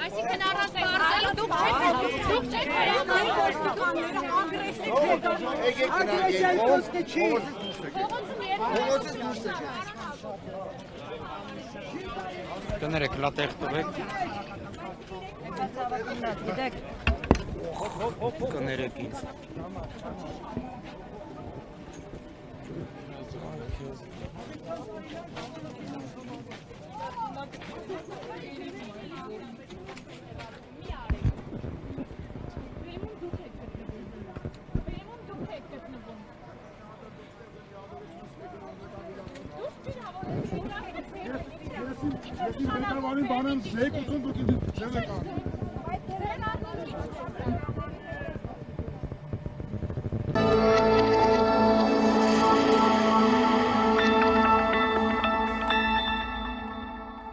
Այսինքն առանց բարձրալու դուք չեք Կներեք, լատեղ տվեք։ Կներեք ինձ։ Ես բանեմ զեկ ուզում դուք ինձ չեք անում։